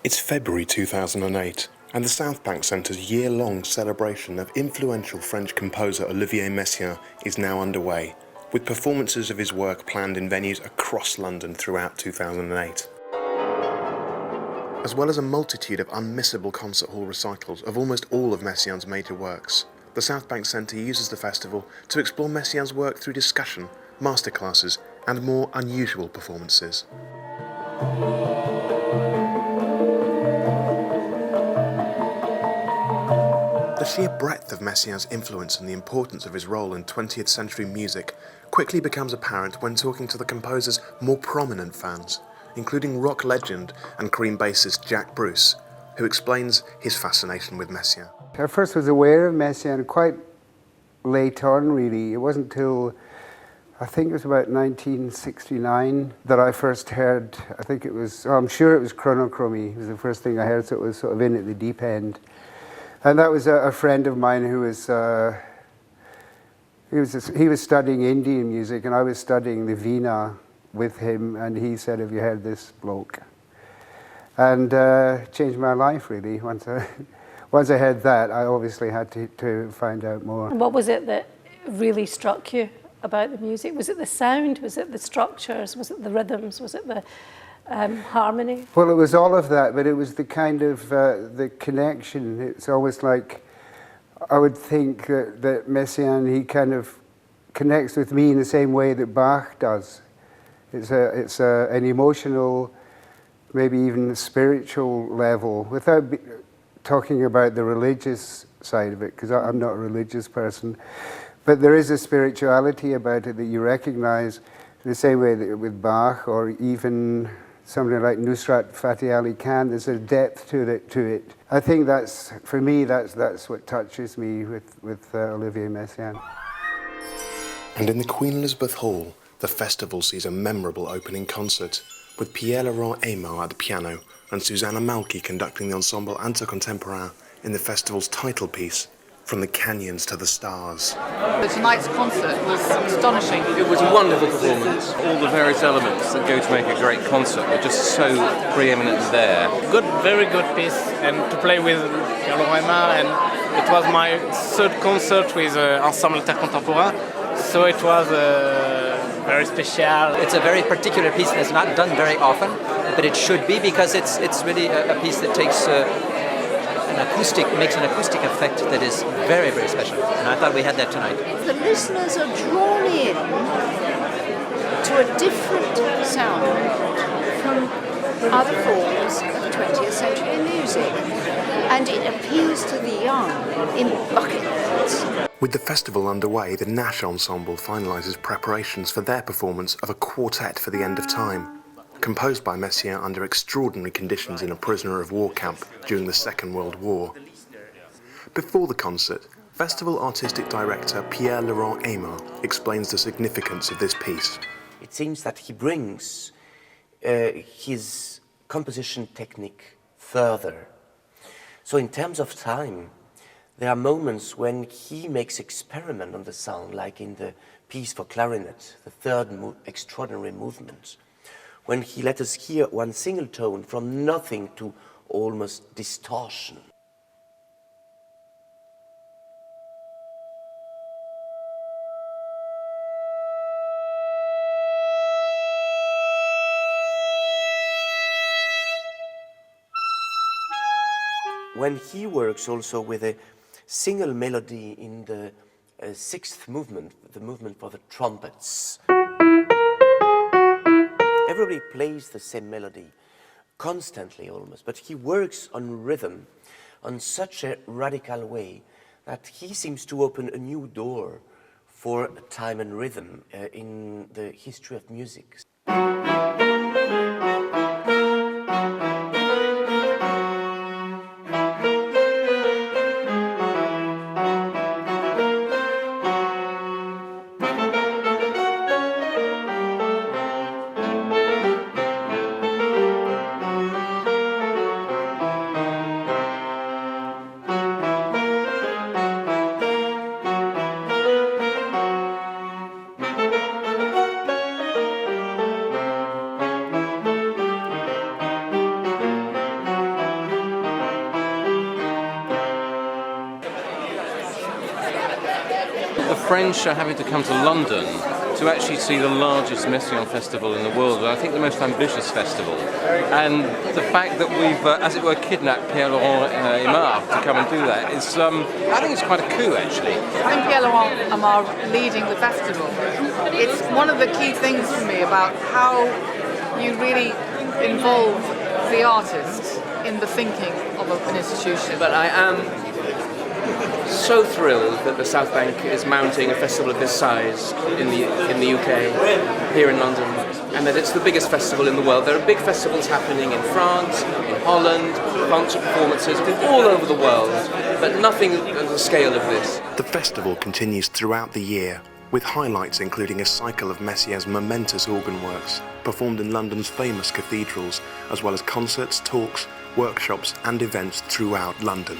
It's February 2008, and the Southbank Centre's year-long celebration of influential French composer Olivier Messiaen is now underway, with performances of his work planned in venues across London throughout 2008. As well as a multitude of unmissable concert hall recitals of almost all of Messiaen's major works, the Southbank Centre uses the festival to explore Messiaen's work through discussion, masterclasses, and more unusual performances. The sheer breadth of Messiaen's influence and the importance of his role in 20th century music quickly becomes apparent when talking to the composer's more prominent fans, including rock legend and Cream bassist Jack Bruce, who explains his fascination with Messiaen. I first was aware of Messiaen quite late on, really. It wasn't till, I think it was about 1969 that I first heard, I'm sure it was Chronochromy. It was the first thing I heard, so it was sort of in at the deep end. And that was a friend of mine who was, he was studying Indian music, and I was studying the Veena with him, and he said, "Have you heard this bloke?" And changed my life, really. Once I heard that, I obviously had to find out more. And what was it that really struck you about the music? Was it the sound? Was it the structures? Was it the rhythms? Was it the harmony? Well, it was all of that, but it was the kind of the connection. It's always like, I would think that Messiaen, he kind of connects with me in the same way that Bach does. It's an emotional, maybe even a spiritual level, without talking about the religious side of it, because I'm not a religious person. But there is a spirituality about it that you recognize in the same way that with Bach, or even somebody like Nusrat Fateh Ali Khan. There's a depth to it. I think that's, for me, that's what touches me with Olivier Messiaen. And in the Queen Elizabeth Hall, the festival sees a memorable opening concert, with Pierre-Laurent Aimard at the piano and Susanna Malky conducting the ensemble Anta Contemporain in the festival's title piece, From the Canyons to the Stars. Tonight's concert was astonishing. It was a wonderful performance. All the various elements that go to make a great concert were just so preeminently there. Good, very good piece, and to play with Pierre-Laurent Aimard, and it was my third concert with Ensemble Anta Contemporain, so it was very special. It's a very particular piece that's not done very often, but it should be, because it's really a piece that takes makes an acoustic effect that is very, very special. And I thought we had that tonight. The listeners are drawn in to a different sound from other forms of 20th century music, and it appeals to the young in bucket loads. With the festival underway, the Nash Ensemble finalises preparations for their performance of a quartet for the end of time, composed by Messiaen under extraordinary conditions in a prisoner of war camp during the Second World War. Before the concert, festival artistic director Pierre-Laurent Aimard explains the significance of this piece. It seems that he brings his composition technique further. So in terms of time, there are moments when he makes experiment on the sound, like in the piece for clarinet, the third extraordinary movement, when he let us hear one single tone from nothing to almost distortion. When he works also with a single melody in the sixth movement, the movement for the trumpets. Everybody plays the same melody, constantly almost, but he works on rhythm on such a radical way that he seems to open a new door for time and rhythm in the history of music. French are having to come to London to actually see the largest Messiaen Festival in the world, and I think the most ambitious festival. And the fact that we've, as it were, kidnapped Pierre-Laurent Aimard to come and do that is, I think it's quite a coup, actually. Having Pierre-Laurent Aimard leading the festival, it's one of the key things for me about how you really involve the artists in the thinking of an institution. But I am so thrilled that the Southbank is mounting a festival of this size in the UK, here in London, and that it's the biggest festival in the world. There are big festivals happening in France, in Holland, concert performances all over the world, but nothing at the scale of this. The festival continues throughout the year, with highlights including a cycle of Messiaen's momentous organ works, performed in London's famous cathedrals, as well as concerts, talks, workshops and events throughout London.